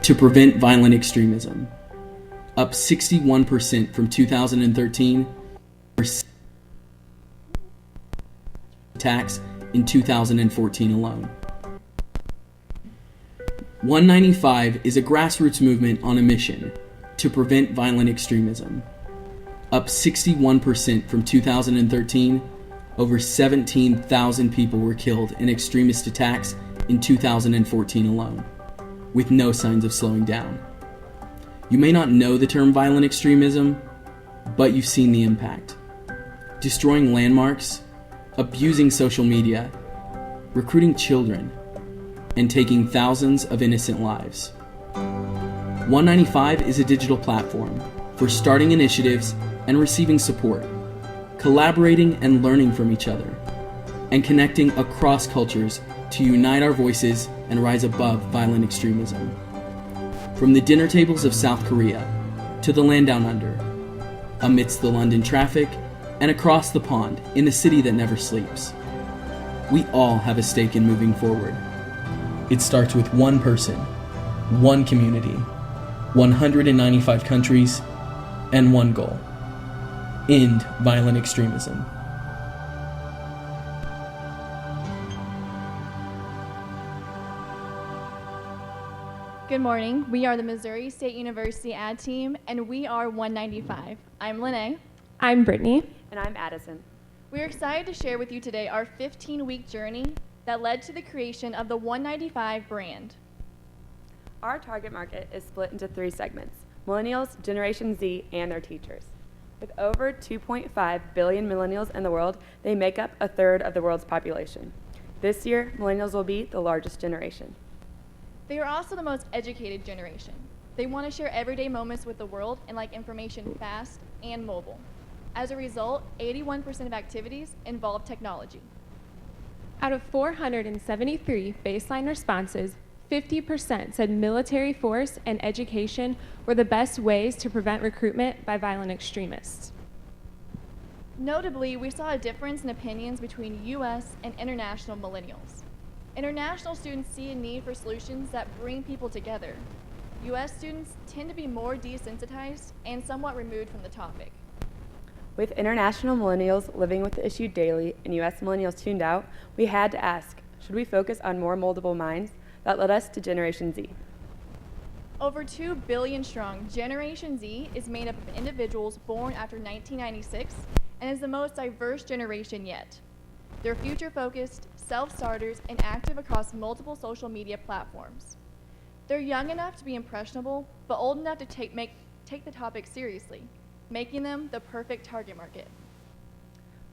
to prevent violent extremism, up 61% from 2013, attacks in 2014 alone. 195 is a grassroots movement on a mission to prevent violent extremism, up 61% from 2013. Over 17,000 people were killed in extremist attacks in 2014 alone, with no signs of slowing down. You may not know the term violent extremism, but you've seen the impact. Destroying landmarks, abusing social media, recruiting children, and taking thousands of innocent lives. 195 is a digital platform for starting initiatives and receiving support, collaborating and learning from each other, and connecting across cultures to unite our voices and rise above violent extremism. From the dinner tables of South Korea to the land down under, amidst the London traffic, and across the pond in the city that never sleeps, we all have a stake in moving forward. It starts with one person, one community, 195 countries, and one goal: end violent extremism. Good morning. We are the Missouri State University Ad Team, and we are 195. I'm Lene. I'm Brittany. And I'm Addison. We're excited to share with you today our 15-week journey that led to the creation of the 195 brand. Our target market is split into 3 segments: Millennials, Generation Z, and their teachers. With over 2.5 billion millennials in the world, they make up a third of the world's population. This year, millennials will be the largest generation. They are also the most educated generation. They want to share everyday moments with the world and like information fast and mobile. As a result, 81% of activities involve technology. Out of 473 baseline responses, 50% said military force and education were the best ways to prevent recruitment by violent extremists. Notably, we saw a difference in opinions between U.S. and international millennials. International students see a need for solutions that bring people together. U.S. students tend to be more desensitized and somewhat removed from the topic. With international millennials living with the issue daily and U.S. millennials tuned out, we had to ask, should we focus on more moldable minds? That led us to Generation Z. Over 2 billion strong, Generation Z is made up of individuals born after 1996 and is the most diverse generation yet. They're future-focused, self-starters, and active across multiple social media platforms. They're young enough to be impressionable, but old enough to take the topic seriously, making them the perfect target market.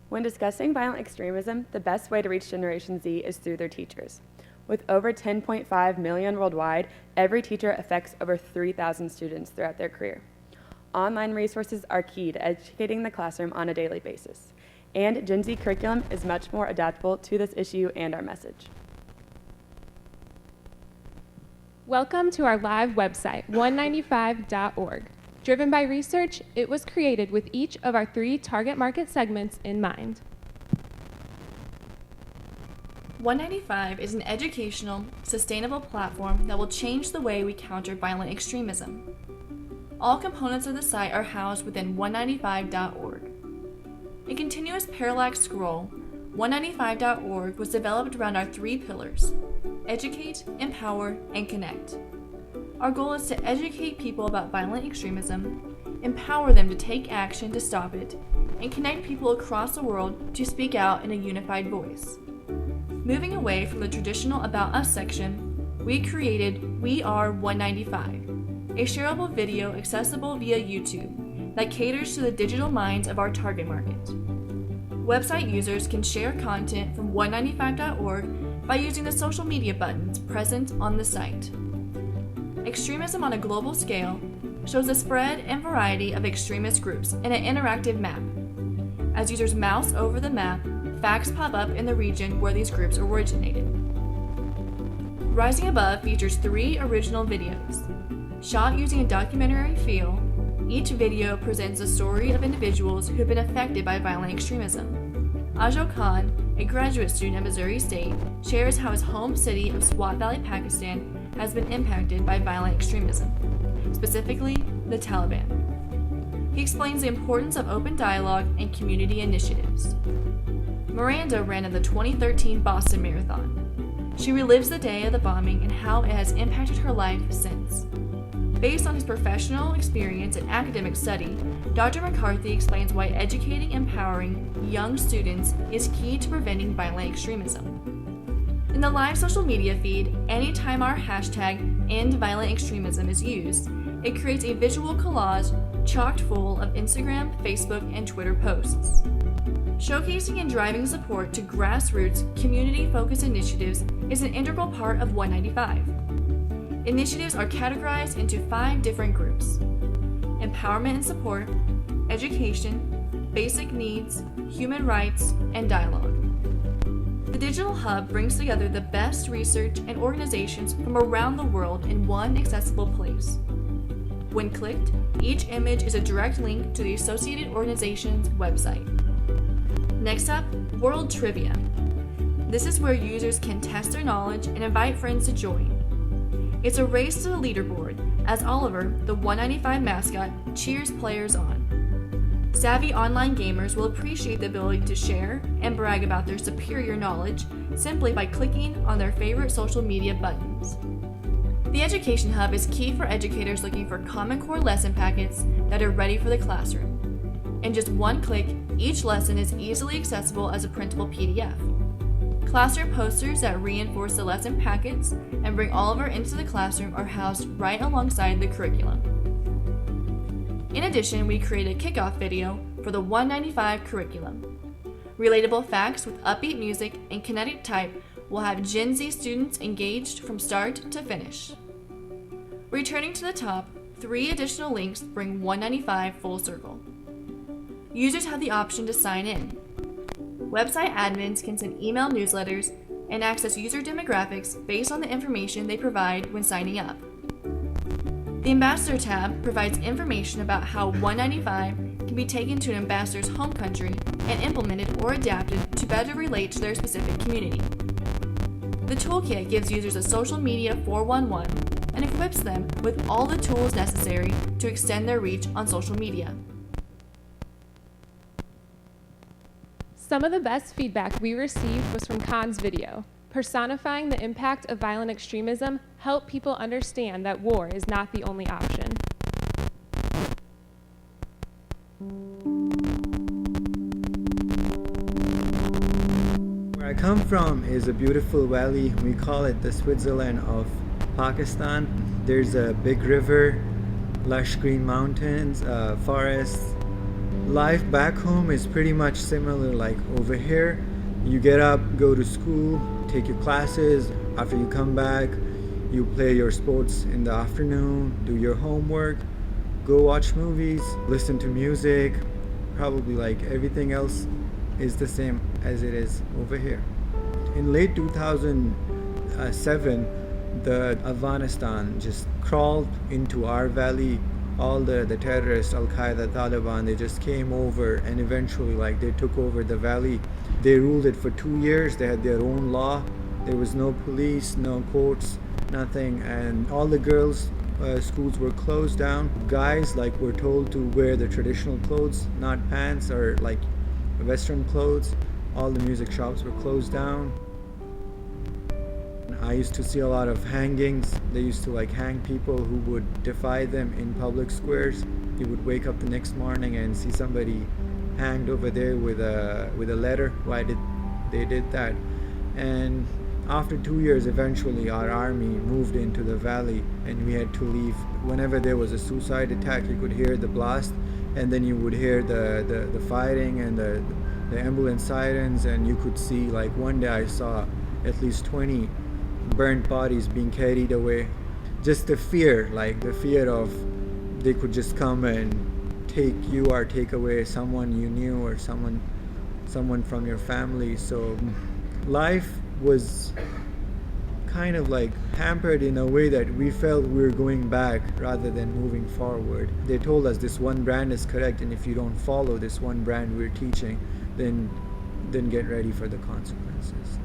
When discussing violent extremism, the best way to reach Generation Z is through their teachers. With over 10.5 million worldwide, every teacher affects over 3,000 students throughout their career. Online resources are key to educating the classroom on a daily basis, and Gen Z curriculum is much more adaptable to this issue and our message. Welcome to our live website, 195.org. Driven by research, it was created with each of our 3 target market segments in mind. 195 is an educational, sustainable platform that will change the way we counter violent extremism. All components of the site are housed within 195.org. A continuous parallax scroll, 195.org was developed around our 3 pillars: educate, empower, and connect. Our goal is to educate people about violent extremism, empower them to take action to stop it, and connect people across the world to speak out in a unified voice. Moving away from the traditional About Us section, we created We Are 195, a shareable video accessible via YouTube that caters to the digital minds of our target market. Website users can share content from 195.org by using the social media buttons present on the site. Extremism on a global scale shows the spread and variety of extremist groups in an interactive map. As users mouse over the map, facts pop up in the region where these groups originated. Rising Above features 3 original videos. Shot using a documentary feel, each video presents a story of individuals who have been affected by violent extremism. Ajo Khan, a graduate student at Missouri State, shares how his home city of Swat Valley, Pakistan, has been impacted by violent extremism, specifically the Taliban. He explains the importance of open dialogue and community initiatives. Miranda ran in the 2013 Boston Marathon. She relives the day of the bombing and how it has impacted her life since. Based on his professional experience and academic study, Dr. McCarthy explains why educating and empowering young students is key to preventing violent extremism. In the live social media feed, anytime our hashtag #EndViolentExtremism is used, it creates a visual collage chock full of Instagram, Facebook, and Twitter posts. Showcasing and driving support to grassroots, community-focused initiatives is an integral part of 195. Initiatives are categorized into 5 different groups: empowerment and support, education, basic needs, human rights, and dialogue. The Digital Hub brings together the best research and organizations from around the world in one accessible place. When clicked, each image is a direct link to the associated organization's website. Next up, World Trivia. This is where users can test their knowledge and invite friends to join. It's a race to the leaderboard, as Oliver, the 195 mascot, cheers players on. Savvy online gamers will appreciate the ability to share and brag about their superior knowledge simply by clicking on their favorite social media buttons. The Education Hub is key for educators looking for Common Core lesson packets that are ready for the classroom. In just one click, each lesson is easily accessible as a printable PDF. Classroom posters that reinforce the lesson packets and bring Oliver into the classroom are housed right alongside the curriculum. In addition, we created a kickoff video for the 195 curriculum. Relatable facts with upbeat music and kinetic type will have Gen Z students engaged from start to finish. Returning to the top, 3 additional links bring 195 full circle. Users have the option to sign in. Website admins can send email newsletters and access user demographics based on the information they provide when signing up. The Ambassador tab provides information about how 195 can be taken to an ambassador's home country and implemented or adapted to better relate to their specific community. The Toolkit gives users a social media 411 and equips them with all the tools necessary to extend their reach on social media. Some of the best feedback we received was from Khan's video. Personifying the impact of violent extremism helped people understand that war is not the only option. Where I come from is a beautiful valley. We call it the Switzerland of Pakistan. There's a big river, lush green mountains, forests. Life back home is pretty much similar like over here. You get up, go to school, take your classes. After you come back, you play your sports in the afternoon, do your homework, go watch movies, listen to music. Probably like everything else is the same as it is over here. In late 2007, the Afghanistan just crawled into our valley. All the terrorists, Al-Qaeda, Taliban, they just came over and eventually like they took over the valley. They ruled it for 2 years. They had their own law. There was no police, no courts, nothing. And all the girls' schools were closed down. Guys like were told to wear the traditional clothes, not pants or like Western clothes. All the music shops were closed down. I used to see a lot of hangings. They used to like hang people who would defy them in public squares. You would wake up the next morning and see somebody hanged over there with a letter. Why did they did that? And after 2 years, eventually our army moved into the valley and we had to leave. Whenever there was a suicide attack, you could hear the blast and then you would hear the fighting and the ambulance sirens, and you could see like one day I saw at least 20 burnt bodies being carried away. Just the fear, like the fear of they could just come and take you or take away someone you knew or someone from your family. So life was kind of like hampered in a way that we felt we were going back rather than moving forward. They told us this one brand is correct, and if you don't follow this one brand we're teaching, then get ready for the consequences.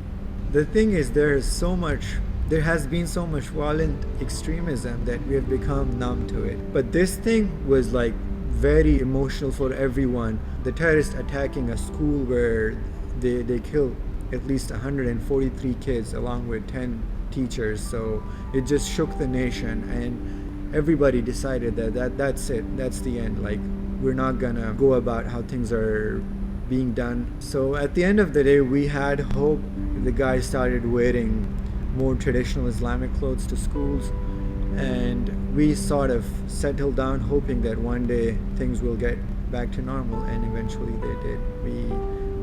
The thing is, there is so much there has been so much violent extremism that we have become numb to it. But this thing was like very emotional for everyone. The terrorists attacking a school where they killed at least 143 kids along with 10 teachers. So it just shook the nation, and everybody decided that's it, that's the end. Like, we're not gonna go about how things are being done. So at the end of the day, we had hope. The guys started wearing more traditional Islamic clothes to schools, and we sort of settled down hoping that one day things will get back to normal, and eventually they did.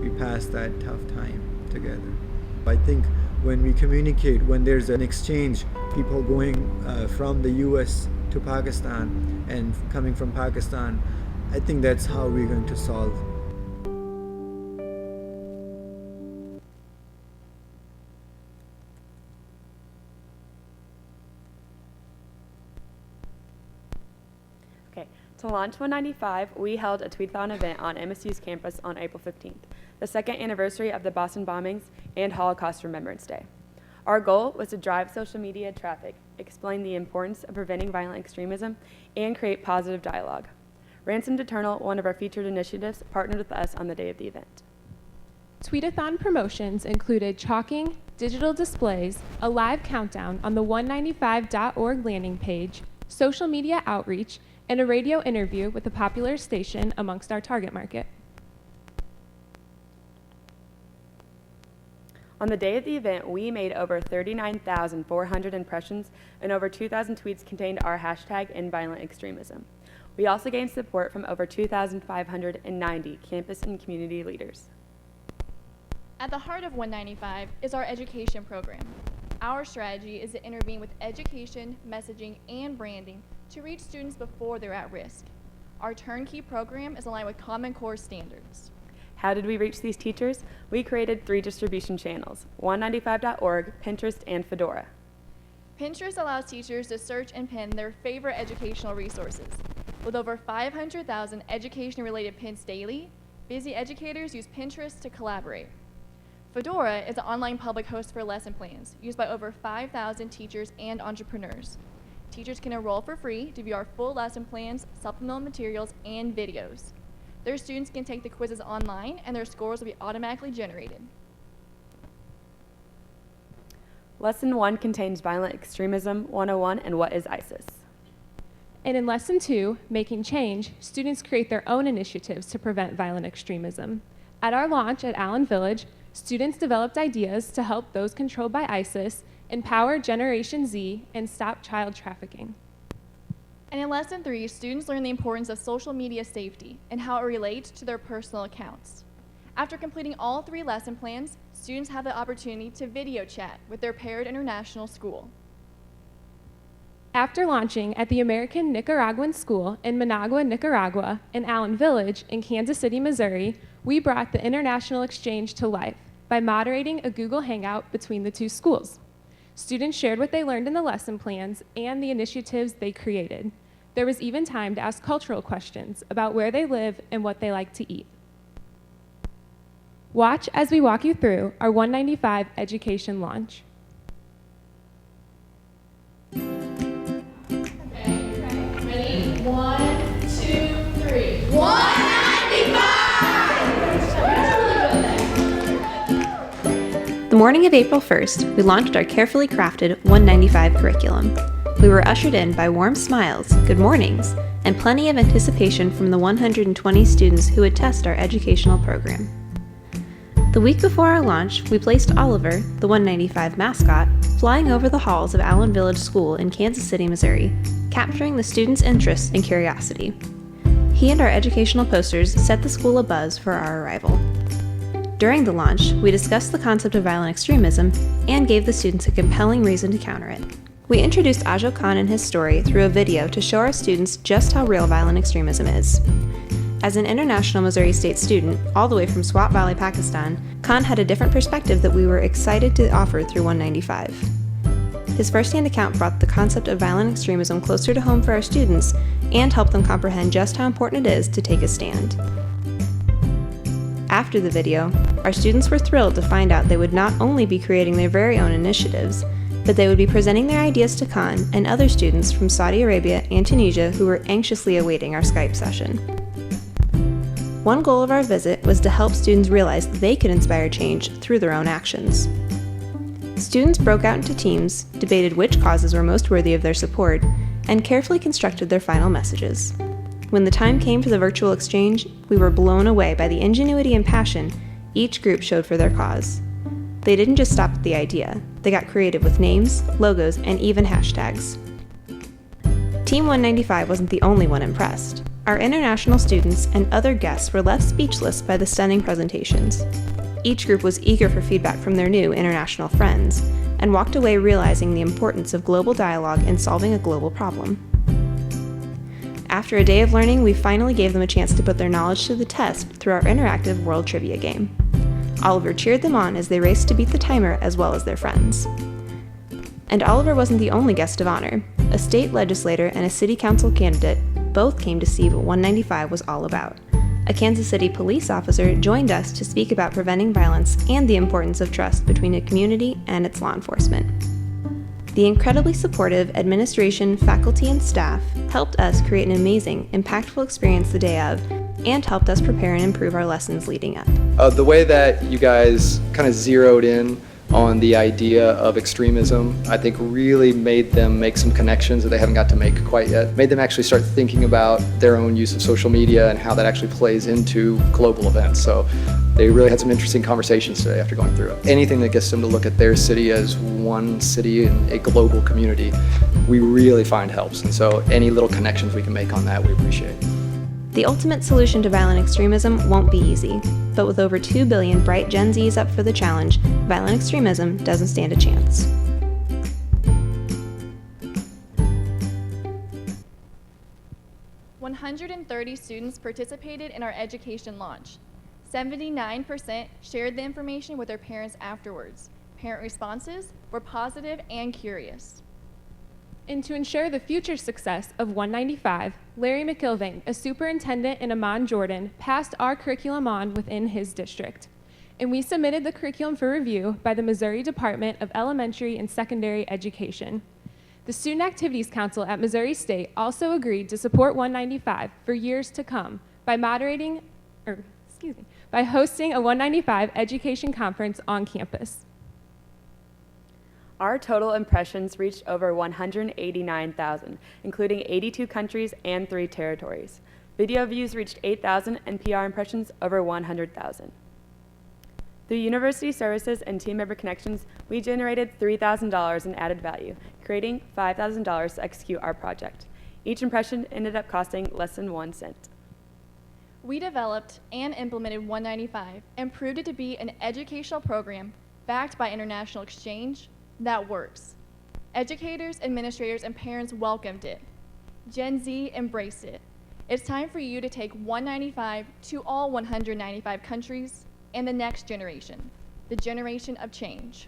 We passed that tough time together. I think when we communicate, when there's an exchange, people going from the US to Pakistan and coming from Pakistan, I think that's how we're going to solve. Okay, to launch 195, we held a tweetathon event on MSU's campus on April 15th, the second anniversary of the Boston bombings and Holocaust Remembrance Day. Our goal was to drive social media traffic, explain the importance of preventing violent extremism, and create positive dialogue. Ransomed Eternal, one of our featured initiatives, partnered with us on the day of the event. Tweetathon promotions included chalking, digital displays, a live countdown on the 195.org landing page, social media outreach, and a radio interview with a popular station amongst our target market. On the day of the event, we made over 39,400 impressions, and over 2,000 tweets contained our hashtag #InViolentExtremism. We also gained support from over 2,590 campus and community leaders. At the heart of 195 is our education program. Our strategy is to intervene with education, messaging, and branding to reach students before they're at risk. Our turnkey program is aligned with Common Core standards. How did we reach these teachers? We created 3 distribution channels: 195.org, Pinterest, and Fedora. Pinterest allows teachers to search and pin their favorite educational resources. With over 500,000 education-related pins daily, busy educators use Pinterest to collaborate. Fedora is an online public host for lesson plans used by over 5,000 teachers and entrepreneurs. Teachers can enroll for free to view our full lesson plans, supplemental materials, and videos. Their students can take the quizzes online, and their scores will be automatically generated. Lesson 1 contains Violent Extremism 101 and What is ISIS? And in Lesson 2, Making Change, students create their own initiatives to prevent violent extremism. At our launch at Allen Village, students developed ideas to help those controlled by ISIS, empower Generation Z, and stop child trafficking. And in Lesson 3, students learn the importance of social media safety and how it relates to their personal accounts. After completing all 3 lesson plans, students have the opportunity to video chat with their paired international school. After launching at the American Nicaraguan School in Managua, Nicaragua, and Allen Village in Kansas City, Missouri, we brought the international exchange to life by moderating a Google Hangout between the 2 schools. Students shared what they learned in the lesson plans and the initiatives they created. There was even time to ask cultural questions about where they live and what they like to eat. Watch as we walk you through our 195 education launch. Ready? 1, 2, 3. 195! The morning of April 1st, we launched our carefully crafted 195 curriculum. We were ushered in by warm smiles, good mornings, and plenty of anticipation from the 120 students who would test our educational program. The week before our launch, we placed Oliver, the 195 mascot, flying over the halls of Allen Village School in Kansas City, Missouri, capturing the students' interest and curiosity. He and our educational posters set the school abuzz for our arrival. During the launch, we discussed the concept of violent extremism and gave the students a compelling reason to counter it. We introduced Ajo Khan and his story through a video to show our students just how real violent extremism is. As an international Missouri State student, all the way from Swat Valley, Pakistan, Khan had a different perspective that we were excited to offer through 195. His first-hand account brought the concept of violent extremism closer to home for our students and helped them comprehend just how important it is to take a stand. After the video, our students were thrilled to find out they would not only be creating their very own initiatives, but they would be presenting their ideas to Khan and other students from Saudi Arabia and Tunisia who were anxiously awaiting our Skype session. One goal of our visit was to help students realize they could inspire change through their own actions. Students broke out into teams, debated which causes were most worthy of their support, and carefully constructed their final messages. When the time came for the virtual exchange, we were blown away by the ingenuity and passion each group showed for their cause. They didn't just stop at the idea, they got creative with names, logos, and even hashtags. Team 195 wasn't the only one impressed. Our international students and other guests were left speechless by the stunning presentations. Each group was eager for feedback from their new international friends, and walked away realizing the importance of global dialogue in solving a global problem. After a day of learning, we finally gave them a chance to put their knowledge to the test through our interactive world trivia game. Oliver cheered them on as they raced to beat the timer as well as their friends. And Oliver wasn't the only guest of honor. A state legislator and a city council candidate both came to see what 195 was all about. A Kansas City police officer joined us to speak about preventing violence and the importance of trust between a community and its law enforcement. The incredibly supportive administration, faculty, and staff helped us create an amazing, impactful experience the day of, and helped us prepare and improve our lessons leading up. The way that you guys kind of zeroed in on the idea of extremism, I think really made them make some connections that they haven't got to make quite yet. Made them actually start thinking about their own use of social media and how that actually plays into global events. So they really had some interesting conversations today after going through it. Anything that gets them to look at their city as one city in a global community, we really find helps. And so any little connections we can make on that, we appreciate. The ultimate solution to violent extremism won't be easy, but with over 2 billion bright Gen Zs up for the challenge, violent extremism doesn't stand a chance. "130 students participated in our education launch. 79% shared the information with their parents afterwards. Parent responses were positive and curious." And to ensure the future success of 195, Larry McIlvain, a superintendent in Amman, Jordan, passed our curriculum on within his district. And we submitted the curriculum for review by the Missouri Department of Elementary and Secondary Education. The Student Activities Council at Missouri State also agreed to support 195 for years to come by by hosting a 195 education conference on campus. Our total impressions reached over 189,000, including 82 countries and 3 territories. Video views reached 8,000 and PR impressions over 100,000. Through university services and team member connections, we generated $3,000 in added value, creating $5,000 to execute our project. Each impression ended up costing less than 1 cent. We developed and implemented 195 and proved it to be an educational program backed by international exchange that works. Educators, administrators, and parents welcomed it. Gen Z embraced it. It's time for you to take 195 to all 195 countries and the next generation, the generation of change.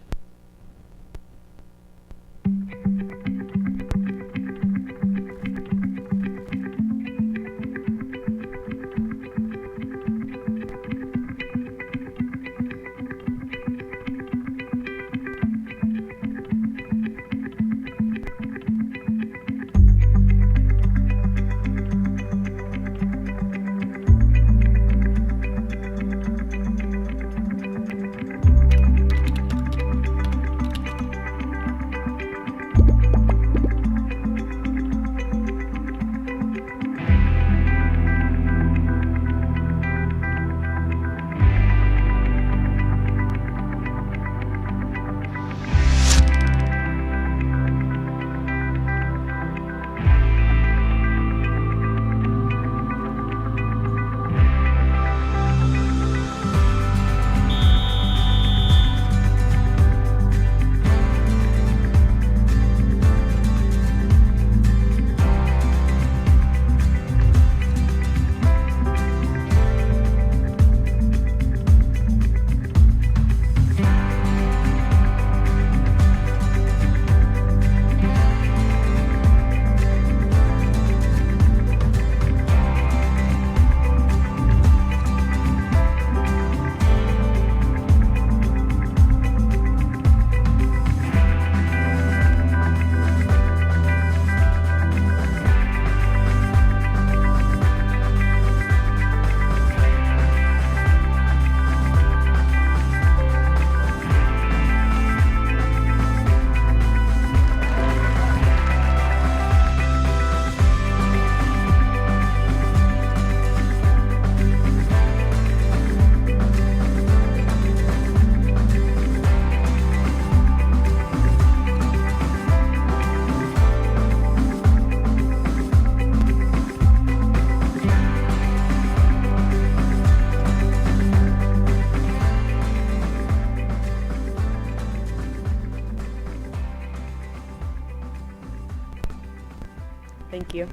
Thank you.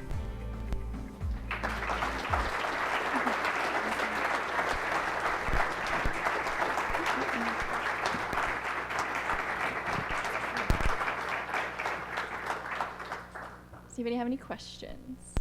Does anybody have any questions?